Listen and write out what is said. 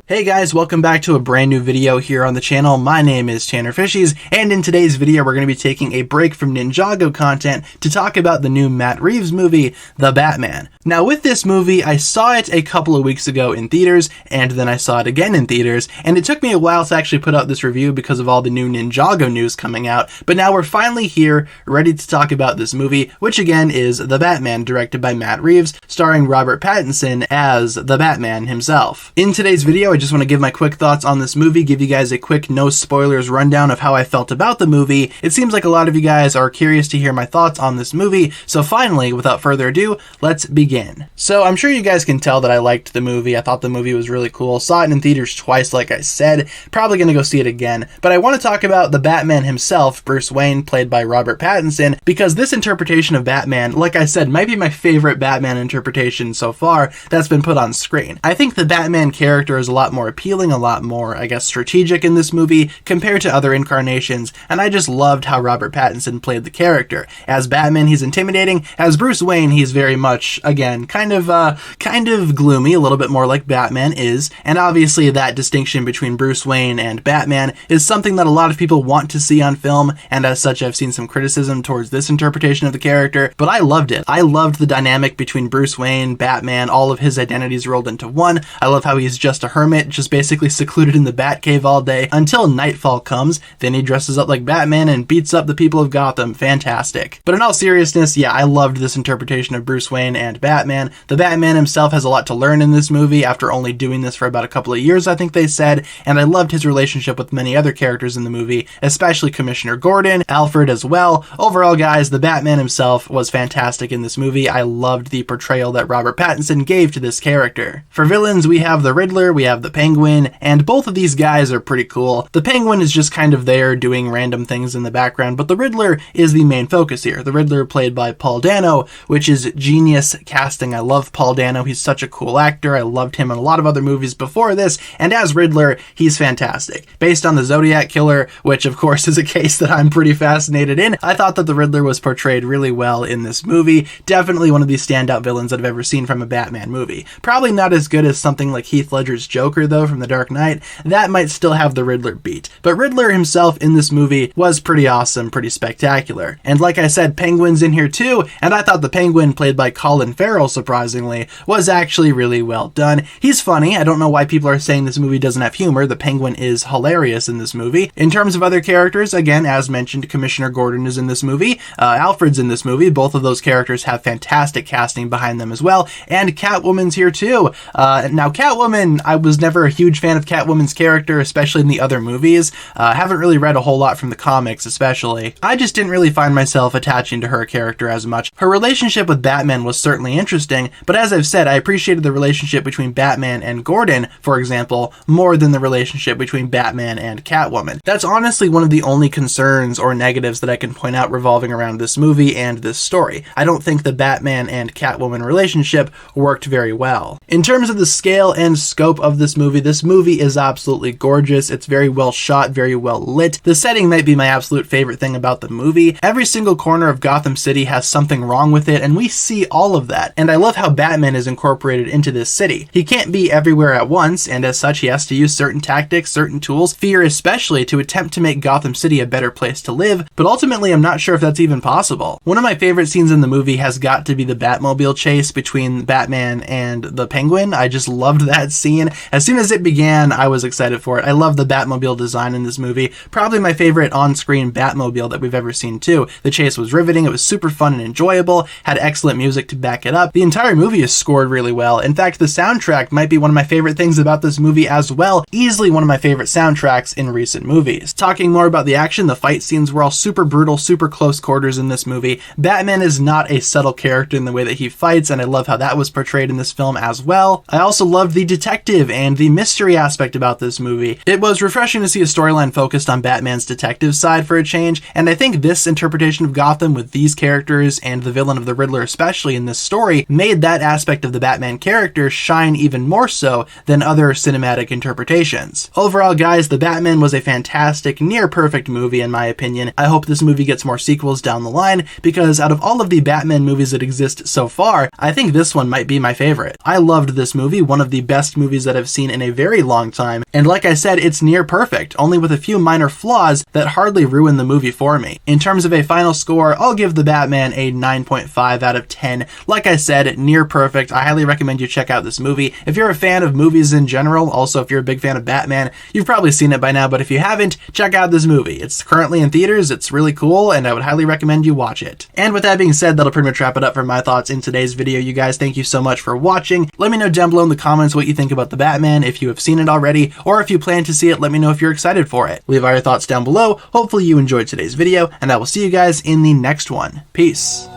Hey guys, welcome back to a brand new video here on the channel. My name is TannerFishies, and in today's video we're going to be taking a break from Ninjago content to talk about the new Matt Reeves movie, The Batman. Now with this movie, I saw it a couple of weeks ago in theaters, and then I saw it again in theaters, and it took me a while to actually put out this review because of all the new Ninjago news coming out, but now we're finally here, ready to talk about this movie, which again is The Batman, directed by Matt Reeves, starring Robert Pattinson as the Batman himself. In today's video, I just want to give my quick thoughts on this movie, give you guys a quick no spoilers rundown of how I felt about the movie. It seems like a lot of you guys are curious to hear my thoughts on this movie, so finally, without further ado, let's begin. So I'm sure you guys can tell that I liked the movie. I thought the movie was really cool. Saw it in theaters twice, like I said. Probably gonna go see it again. But I want to talk about the Batman himself, Bruce Wayne, played by Robert Pattinson, because this interpretation of Batman, like I said, might be my favorite Batman interpretation so far that's been put on screen. I think the Batman character is a lot more appealing, a lot more, I guess, strategic in this movie compared to other incarnations, and I just loved how Robert Pattinson played the character. As Batman, he's intimidating. As Bruce Wayne, he's very much, again, kind of gloomy, a little bit more like Batman is, and obviously that distinction between Bruce Wayne and Batman is something that a lot of people want to see on film, and as such I've seen some criticism towards this interpretation of the character, but I loved it. I loved the dynamic between Bruce Wayne, Batman, all of his identities rolled into one. I love how he's just a hermit, just basically secluded in the Batcave all day until nightfall comes, then he dresses up like Batman and beats up the people of Gotham. Fantastic. But in all seriousness, yeah, I loved this interpretation of Bruce Wayne and Batman. The Batman himself has a lot to learn in this movie after only doing this for about a couple of years, I think they said, and I loved his relationship with many other characters in the movie, especially Commissioner Gordon, Alfred as well. Overall, guys, the Batman himself was fantastic in this movie. I loved the portrayal that Robert Pattinson gave to this character. For villains, we have the Riddler, we have the Penguin, and both of these guys are pretty cool. The Penguin is just kind of there doing random things in the background, but the Riddler is the main focus here. The Riddler played by Paul Dano, which is genius casting. I love Paul Dano. He's such a cool actor. I loved him in a lot of other movies before this, and as Riddler, he's fantastic. Based on the Zodiac Killer, which of course is a case that I'm pretty fascinated in, I thought that the Riddler was portrayed really well in this movie. Definitely one of these standout villains that I've ever seen from a Batman movie. Probably not as good as something like Heath Ledger's Joker, though, from The Dark Knight. That might still have the Riddler beat. But Riddler himself in this movie was pretty awesome, pretty spectacular. And like I said, Penguin's in here too, and I thought the Penguin, played by Colin Farrell, surprisingly, was actually really well done. He's funny. I don't know why people are saying this movie doesn't have humor. The Penguin is hilarious in this movie. In terms of other characters, again, as mentioned, Commissioner Gordon is in this movie. Alfred's in this movie. Both of those characters have fantastic casting behind them as well. And Catwoman's here too. Now, Catwoman, I was never a huge fan of Catwoman's character, especially in the other movies. Haven't really read a whole lot from the comics, especially. I just didn't really find myself attaching to her character as much. Her relationship with Batman was certainly interesting, but as I've said, I appreciated the relationship between Batman and Gordon, for example, more than the relationship between Batman and Catwoman. That's honestly one of the only concerns or negatives that I can point out revolving around this movie and this story. I don't think the Batman and Catwoman relationship worked very well. In terms of the scale and scope of this movie is absolutely gorgeous. It's very well shot, very well lit. The setting might be my absolute favorite thing about the movie. Every single corner of Gotham City has something wrong with it, and we see all of that. And I love how Batman is incorporated into this city. He can't be everywhere at once, and as such, he has to use certain tactics, certain tools, fear especially, to attempt to make Gotham City a better place to live, but ultimately I'm not sure if that's even possible. One of my favorite scenes in the movie has got to be the Batmobile chase between Batman and the Penguin. I just loved that scene. As soon as it began, I was excited for it. I love the Batmobile design in this movie. Probably my favorite on-screen Batmobile that we've ever seen too. The chase was riveting. It was super fun and enjoyable, had excellent music to back it up. The entire movie is scored really well. In fact, the soundtrack might be one of my favorite things about this movie as well. Easily one of my favorite soundtracks in recent movies. Talking more about the action, the fight scenes were all super brutal, super close quarters in this movie. Batman is not a subtle character in the way that he fights, and I love how that was portrayed in this film as well. I also loved the detective and the mystery aspect about this movie. It was refreshing to see a storyline focused on Batman's detective side for a change, and I think this interpretation of Gotham with these characters and the villain of the Riddler especially in this story made that aspect of the Batman character shine even more so than other cinematic interpretations. Overall, guys, The Batman was a fantastic, near perfect movie in my opinion. I hope this movie gets more sequels down the line, because out of all of the Batman movies that exist so far, I think this one might be my favorite. I loved this movie, one of the best movies that I've seen in a very long time, and like I said, it's near perfect, only with a few minor flaws that hardly ruin the movie for me. In terms of a final score, I'll give The Batman a 9.5 out of 10. Like I said, near perfect. I highly recommend you check out this movie. If you're a fan of movies in general, also if you're a big fan of Batman, you've probably seen it by now, but if you haven't, check out this movie. It's currently in theaters, it's really cool, and I would highly recommend you watch it. And with that being said, that'll pretty much wrap it up for my thoughts in today's video. You guys, thank you so much for watching. Let me know down below in the comments what you think about The Batman, if you have seen it already, or if you plan to see it, let me know if you're excited for it. Leave all your thoughts down below. Hopefully you enjoyed today's video, and I will see you guys in the next one. Peace.